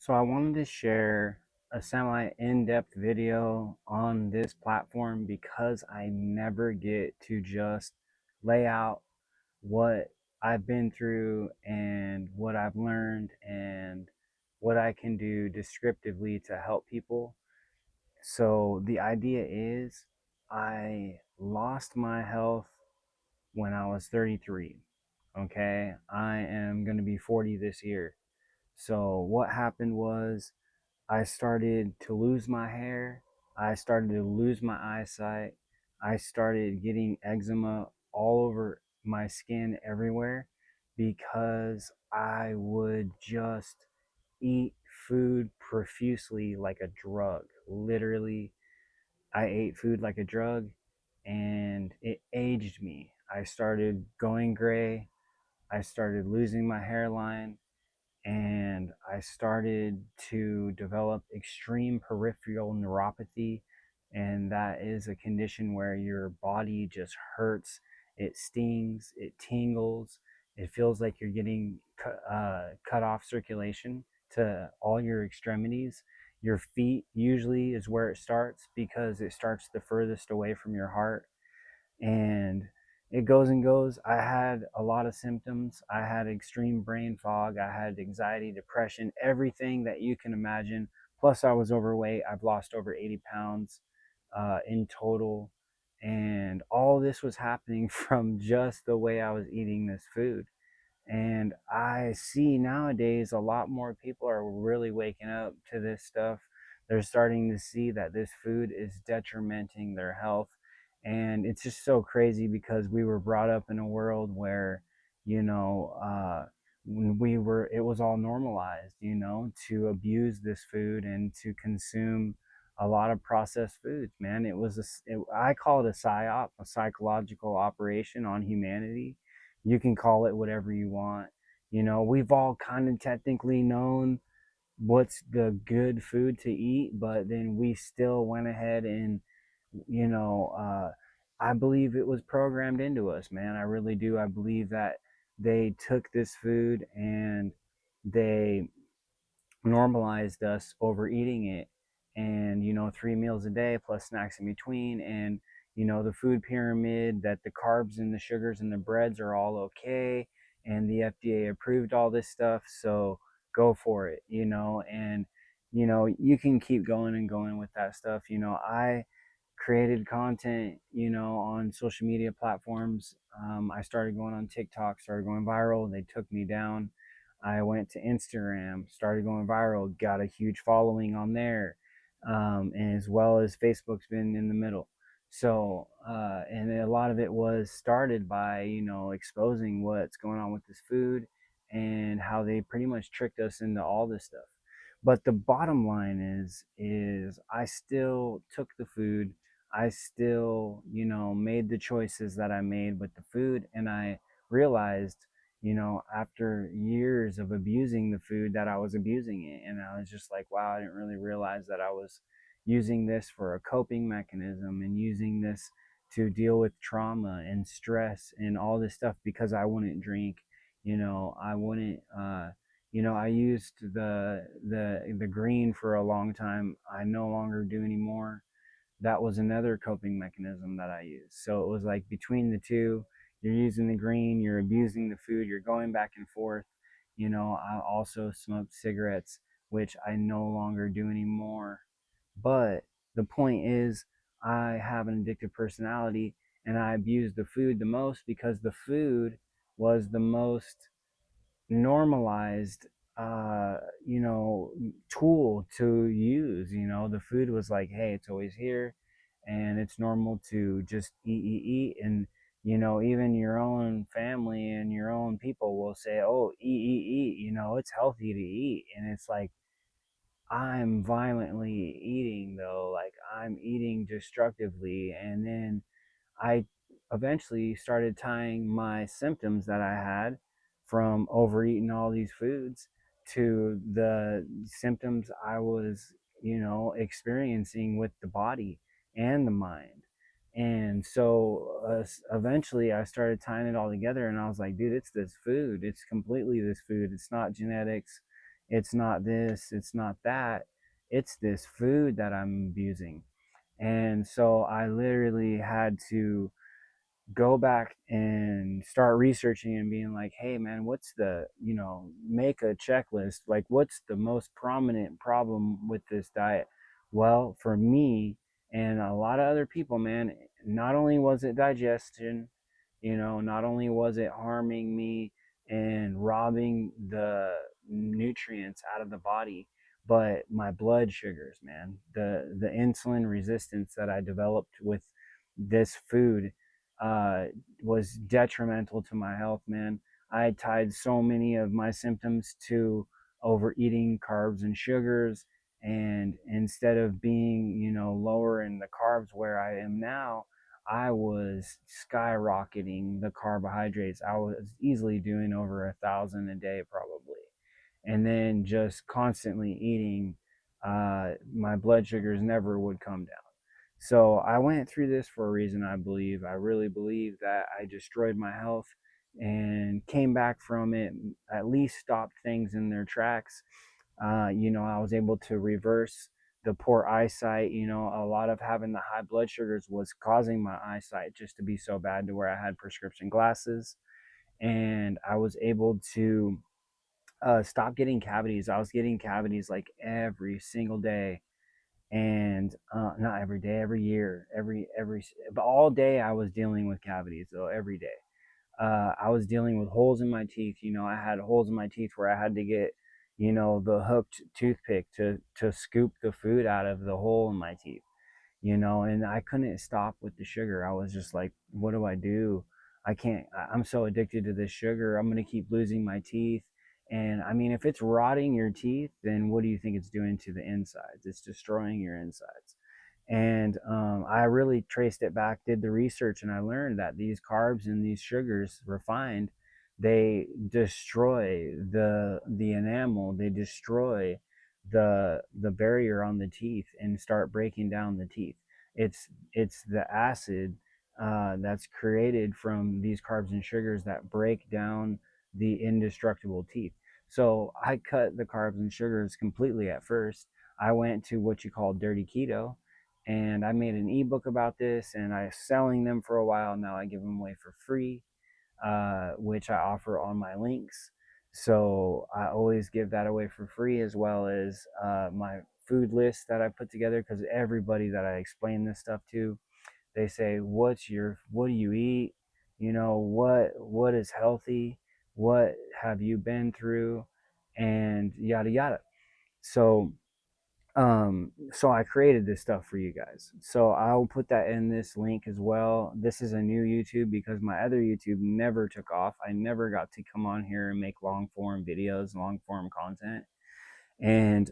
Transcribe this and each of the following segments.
So I wanted to share a semi in-depth video on this platform because I never get to just lay out what I've been through and what I've learned and what I can do descriptively to help people. So the idea is I lost my health when I was 33. Okay, I am going to be 40 this year. So what happened was I started to lose my hair. I started to lose my eyesight. I started getting eczema all over my skin everywhere because I would just eat food profusely like a drug. Literally, I ate food like a drug and it aged me. I started going gray. I started losing my hairline and I started to develop extreme peripheral neuropathy. And that is a condition where your body just hurts, it stings, it tingles, it feels like you're getting cut off circulation to all your extremities. Your feet usually is where it starts because it starts the furthest away from your heart, and it goes and goes. I had a lot of symptoms. I had extreme brain fog. I had anxiety, depression, everything that you can imagine. Plus, I was overweight. I've lost over 80 pounds in total. And all this was happening from just the way I was eating this food. And I see nowadays a lot more people are really waking up to this stuff. They're starting to see that this food is detrimenting their health. And it's just so crazy because we were brought up in a world where, you know, when it was all normalized, to abuse this food and to consume a lot of processed foods, man. I call it a psyop, a psychological operation on humanity. You can call it whatever you want. We've all kind of technically known what's the good food to eat, but then we still went ahead and, you know, uh, I believe it was programmed into us, man. I really do. I believe that they took this food and they normalized us overeating it, and 3 meals a day plus snacks in between, and the food pyramid, that the carbs and the sugars and the breads are all okay, and the FDA approved all this stuff, so go for it. And you can keep going and going with that stuff. I created content, on social media platforms. I started going on TikTok, started going viral. They took me down. I went to Instagram, started going viral, got a huge following on there, and as well as Facebook's been in the middle. So, and a lot of it was started by, exposing what's going on with this food and how they pretty much tricked us into all this stuff. But the bottom line is I still took the food. I still, made the choices that I made with the food, and I realized, after years of abusing the food, that I was abusing it. And I was just like, wow, I didn't really realize that I was using this for a coping mechanism and using this to deal with trauma and stress and all this stuff because I wouldn't drink. I wouldn't, I used the green for a long time. I no longer do anymore. That was another coping mechanism that I used. So it was like between the two, you're using the green, you're abusing the food, you're going back and forth. I also smoked cigarettes, which I no longer do anymore. But the point is, I have an addictive personality and I abuse the food the most because the food was the most normalized tool to use. The food was like, hey, it's always here and it's normal to just eat, and even your own family and your own people will say, oh, eat, it's healthy to eat. And it's like, I'm violently eating though, like I'm eating destructively. And then I eventually started tying my symptoms that I had from overeating all these foods to the symptoms I was, experiencing with the body and the mind. And so eventually I started tying it all together, and I was like, dude, it's this food. It's completely this food. It's not genetics. it's not this, it's not that, it's this food that I'm abusing. And so I literally had to go back and start researching and being like, hey man, what's the, make a checklist, like what's the most prominent problem with this diet. Well, for me and a lot of other people, man, not only was it digestion, not only was it harming me and robbing the nutrients out of the body, but my blood sugars, man, the insulin resistance that I developed with this food uh, was detrimental to my health, man. I tied so many of my symptoms to overeating carbs and sugars. And instead of being, lower in the carbs where I am now, I was skyrocketing the carbohydrates. I was easily doing over 1,000 a day, probably. And then just constantly eating, my blood sugars never would come down. So I went through this for a reason, I believe. I really believe that I destroyed my health and came back from it, at least stopped things in their tracks. I was able to reverse the poor eyesight. A lot of having the high blood sugars was causing my eyesight just to be so bad to where I had prescription glasses. And I was able to stop getting cavities. I was getting cavities like every single day, and not every day, every year, but all day I was dealing with cavities though, every day. I was dealing with holes in my teeth. I had holes in my teeth where I had to get, the hooked toothpick to scoop the food out of the hole in my teeth. And I couldn't stop with the sugar. I was just like, what do I do? I can't, I'm so addicted to this sugar. I'm going to keep losing my teeth. And I mean, if it's rotting your teeth, then what do you think it's doing to the insides? It's destroying your insides. And I really traced it back, did the research, and I learned that these carbs and these sugars refined, they destroy the enamel, they destroy the barrier on the teeth and start breaking down the teeth. It's the acid that's created from these carbs and sugars that break down the indestructible teeth. So I cut the carbs and sugars completely at first. I went to what you call dirty keto, and I made an ebook about this, and I was selling them for a while. Now I give them away for free, which I offer on my links. So I always give that away for free, as well as my food list that I put together, because everybody that I explain this stuff to, they say, what do you eat? What is healthy? What have you been through? And yada yada. So so I created this stuff for you guys, so I'll put that in this link as well. This is a new YouTube because my other YouTube never took off. I never got to come on here and make long form videos, long form content. And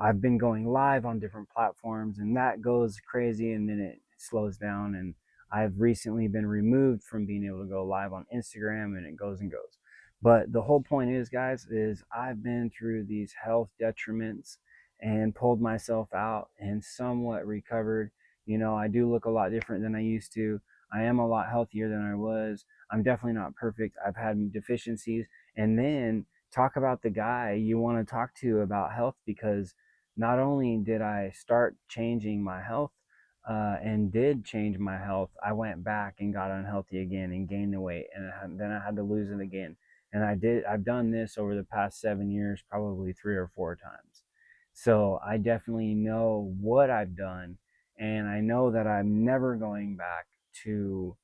I've been going live on different platforms, and that goes crazy, and then it slows down. And I've recently been removed from being able to go live on Instagram, and it goes and goes. But the whole point is, guys, is I've been through these health detriments and pulled myself out and somewhat recovered. I do look a lot different than I used to. I am a lot healthier than I was. I'm definitely not perfect. I've had deficiencies. And then talk about the guy you want to talk to about health, because not only did I start changing my health, and did change my health, I went back and got unhealthy again and gained the weight, and then I had to lose it again. And I've done this over the past 7 years, probably 3 or 4 times. So I definitely know what I've done, and I know that I'm never going back to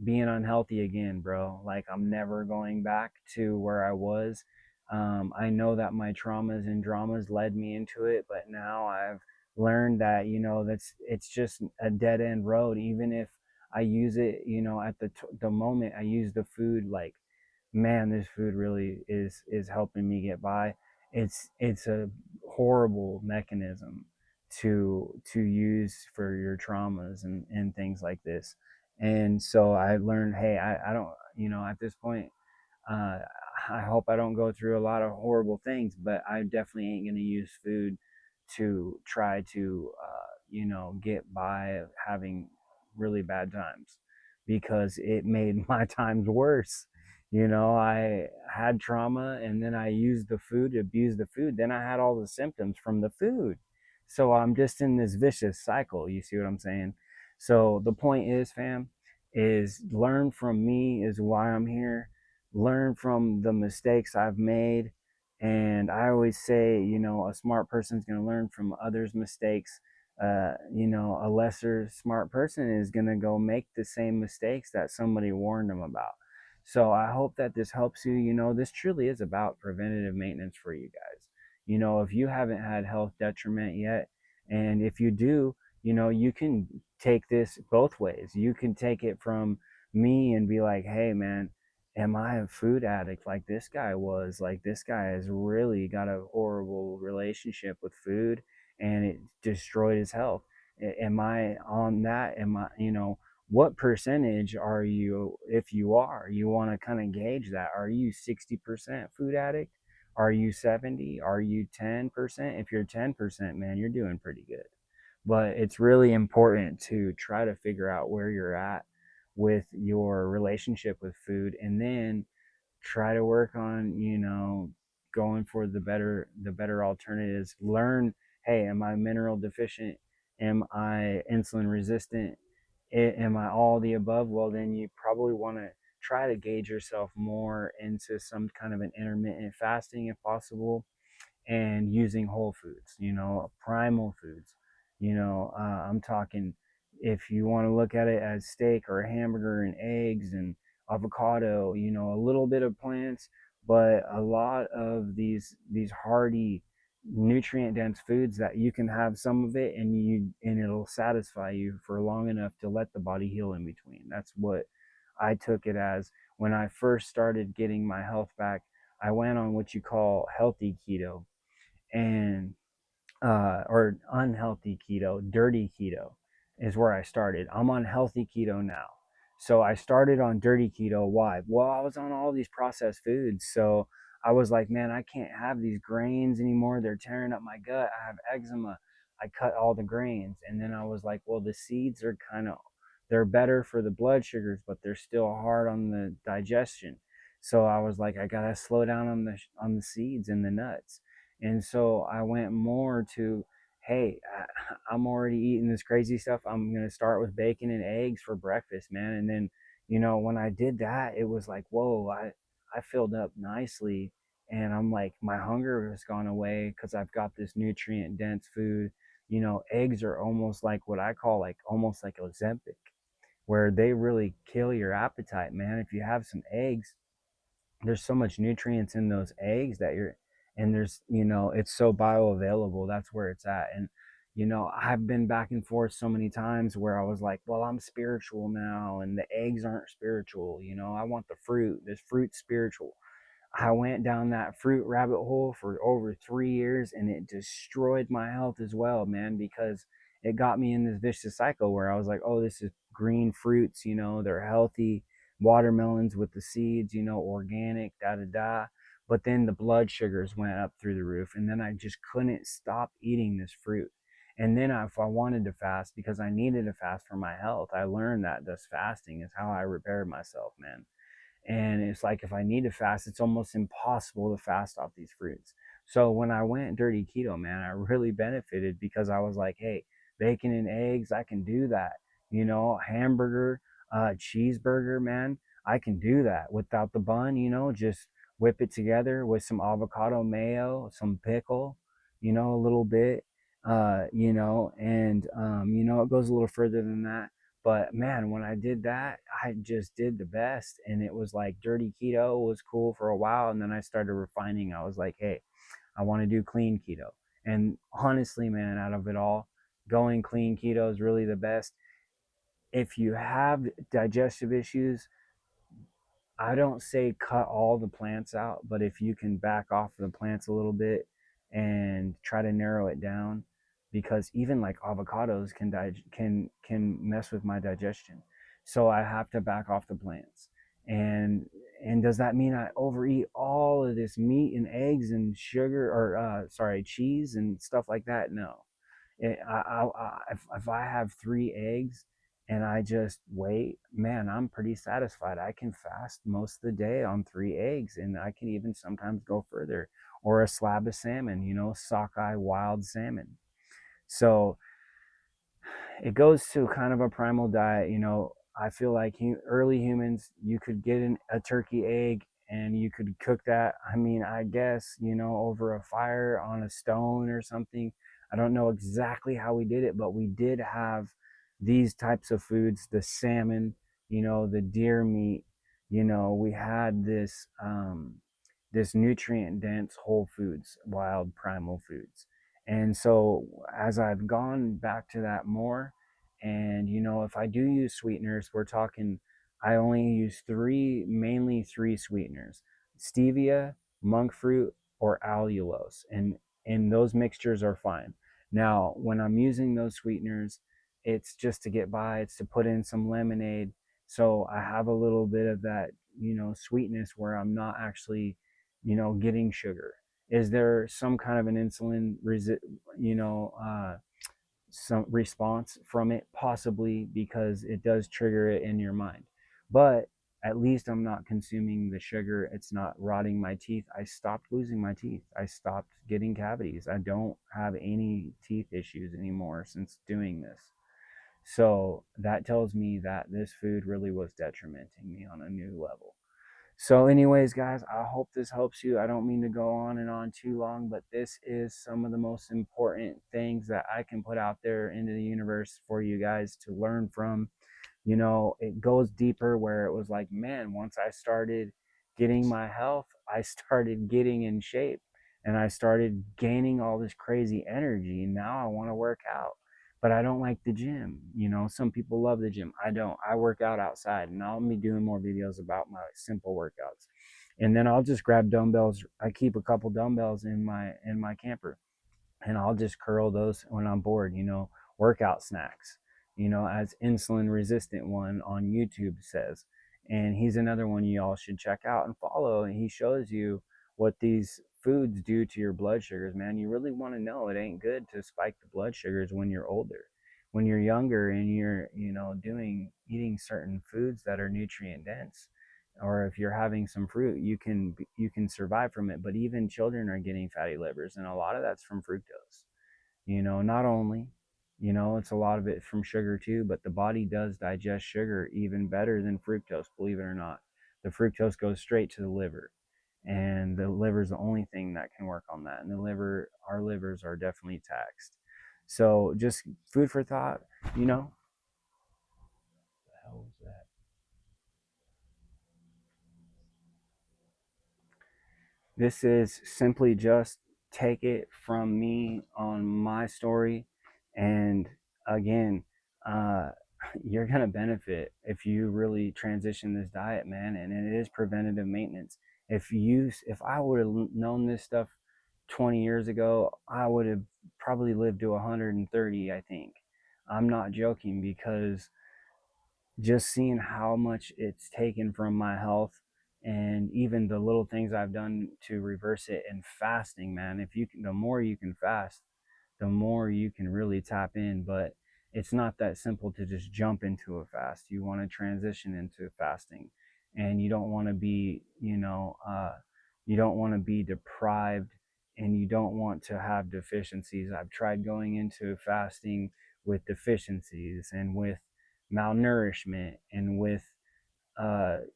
being unhealthy again, bro. Like, I'm never going back to where I was. I know that my traumas and dramas led me into it, but now I've learned that, it's just a dead end road. Even if I use it, at the moment I use the food, like, man, this food really is helping me get by. It's a horrible mechanism to use for your traumas and things like this. And so I learned, hey, I don't, at this point, uh, I hope I don't go through a lot of horrible things, but I definitely ain't gonna use food to try to, get by having really bad times, because it made my times worse. I had trauma, and then I used the food, abused the food. Then I had all the symptoms from the food. So I'm just in this vicious cycle. You see what I'm saying? So the point is, fam, is learn from me is why I'm here. Learn from the mistakes I've made. And I always say, a smart person's going to learn from others' mistakes. A lesser smart person is going to go make the same mistakes that somebody warned them about. So I hope that this helps you. This truly is about preventative maintenance for you guys. If you haven't had health detriment yet, and if you do, you can take this both ways. You can take it from me and be like, hey, man, am I a food addict like this guy was? Like, this guy has really got a horrible relationship with food and it destroyed his health. Am I on that? Am I, what percentage are you? If you are, you want to kind of gauge that. Are you 60% food addict? Are you 70? Are you 10%? If you're 10%, man, you're doing pretty good. But it's really important to try to figure out where you're at with your relationship with food, and then try to work on, going for the better alternatives. Learn, hey, am I mineral deficient? Am I insulin resistant? Am I all the above? Well, then you probably want to try to gauge yourself more into some kind of an intermittent fasting if possible, and using whole foods, primal foods. I'm talking, if you want to look at it as steak or a hamburger and eggs and avocado, a little bit of plants, but a lot of these hearty, nutrient dense foods that you can have some of it, and it'll satisfy you for long enough to let the body heal in between. That's what I took it as when I first started getting my health back. I went on what you call healthy keto, and or unhealthy keto, dirty keto is where I started. I'm on healthy keto now. So I started on dirty keto. Why? Well, I was on all these processed foods. So I was like, man, I can't have these grains anymore. They're tearing up my gut. I have eczema. I cut all the grains. And then I was like, well, the seeds are they're better for the blood sugars, but they're still hard on the digestion. So I was like, I gotta slow down on the seeds and the nuts. And so I went more to, hey, I'm already eating this crazy stuff. I'm going to start with bacon and eggs for breakfast, man. And then, when I did that, it was like, whoa, I filled up nicely. And I'm like, my hunger has gone away because I've got this nutrient dense food. Eggs are almost like what I call like almost like Ozempic, where they really kill your appetite, man. If you have some eggs, there's so much nutrients in those eggs that you're, and there's, it's so bioavailable. That's where it's at. And I've been back and forth so many times where I was like, well, I'm spiritual now and the eggs aren't spiritual. I want the fruit. This fruit's spiritual. I went down that fruit rabbit hole for over 3 years, and it destroyed my health as well, man, because it got me in this vicious cycle where I was like, oh, this is green fruits, they're healthy, watermelons with the seeds, organic, da da da. But then the blood sugars went up through the roof, and then I just couldn't stop eating this fruit. And then if I wanted to fast, because I needed to fast for my health, I learned that this fasting is how I repaired myself, man. And it's like, if I need to fast, it's almost impossible to fast off these fruits. So when I went dirty keto, man, I really benefited because I was like, hey, bacon and eggs, I can do that. Hamburger, cheeseburger, man, I can do that without the bun. Just whip it together with some avocado mayo, some pickle, a little bit, and it goes a little further than that. But man, when I did that, I just did the best. And it was like dirty keto was cool for a while. And then I started refining. I was like, hey, I want to do clean keto. And honestly, man, out of it all, going clean keto is really the best. If you have digestive issues, I don't say cut all the plants out, but if you can back off the plants a little bit and try to narrow it down, because even like avocados can mess with my digestion, so I have to back off the plants. And does that mean I overeat all of this meat and eggs and sugar, or sorry, cheese and stuff like that? No. If I have 3 eggs and I just wait, man, I'm pretty satisfied. I can fast most of the day on 3 eggs, and I can even sometimes go further, or a slab of salmon, sockeye wild salmon. So it goes to kind of a primal diet. I feel like early humans, you could get a turkey egg and you could cook that. I mean, I guess, over a fire on a stone or something. I don't know exactly how we did it, but we did have these types of foods, the salmon, the deer meat. We had this nutrient dense whole foods, wild primal foods. And so as I've gone back to that more, and if I do use sweeteners, we're talking, I only use mainly three sweeteners: stevia, monk fruit, or allulose. And those mixtures are fine. Now, when I'm using those sweeteners, it's just to get by, it's to put in some lemonade. So I have a little bit of that, sweetness where I'm not actually, getting sugar. Is there some kind of an insulin you know, some response from it? Possibly, because it does trigger it in your mind. But at least I'm not consuming the sugar. It's not rotting my teeth. I stopped losing my teeth. I stopped getting cavities. I don't have any teeth issues anymore since doing this. So that tells me that this food really was detrimenting me on a new level. So, anyways, guys, I hope this helps you. I don't mean to go on and on too long, but this is some of the most important things that I can put out there into the universe for you guys to learn from. It goes deeper, where it was like, man, once I started getting my health, I started getting in shape, and I started gaining all this crazy energy. And now I want to work out, but I don't like the gym. Some people love the gym. I don't. I work out outside, and I'll be doing more videos about my simple workouts. And then I'll just grab dumbbells. I keep a couple dumbbells in my camper, and I'll just curl those when I'm bored, workout snacks, as Insulin Resistant One on YouTube says. And he's another one y'all should check out and follow. And he shows you what these foods do to your blood sugars, man. You really want to know. It ain't good to spike the blood sugars when you're older. When you're younger and you're, eating certain foods that are nutrient dense, or if you're having some fruit, you can survive from it. But even children are getting fatty livers, and a lot of that's from fructose. Not only, it's a lot of it from sugar too, but the body does digest sugar even better than fructose, believe it or not. The fructose goes straight to the liver, and the liver is the only thing that can work on that. And our livers are definitely taxed. So just food for thought. What the hell was that? This is simply just take it from me on my story. And again, uh, you're going to benefit if you really transition this diet, man. And it is preventative maintenance. If I would have known this stuff 20 years ago, I would have probably lived to 130, I think. I'm not joking, because just seeing how much it's taken from my health, and even the little things I've done to reverse it. And fasting, man, if you can, the more you can fast, the more you can really tap in. But it's not that simple to just jump into a fast. You want to transition into fasting, and you don't want to be, you don't want to be deprived, and you don't want to have deficiencies. I've tried going into fasting with deficiencies and with malnourishment and with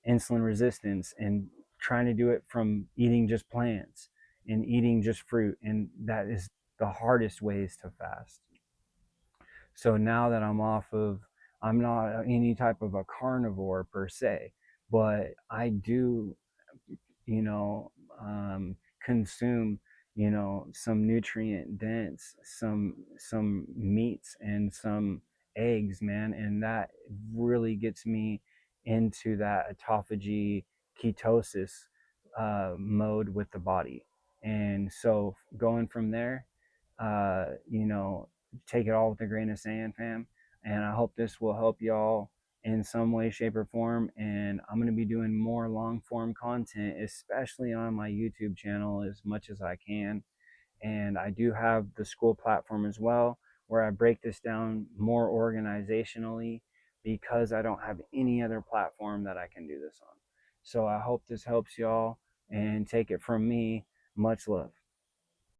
insulin resistance, and trying to do it from eating just plants and eating just fruit. And that is the hardest ways to fast. So now that I'm not any type of a carnivore per se, but I do, you know, consume, some nutrient dense, some meats and some eggs, man. And that really gets me into that autophagy ketosis mode with the body. And so going from there, uh, you know, take it all with a grain of sand, fam. And I hope this will help y'all in some way, shape, or form. And I'm going to be doing more long form content, especially on my YouTube channel, as much as I can. And I do have the school platform as well, where I break this down more organizationally, because I don't have any other platform that I can do this on. So I hope this helps y'all, and take it from me, much love.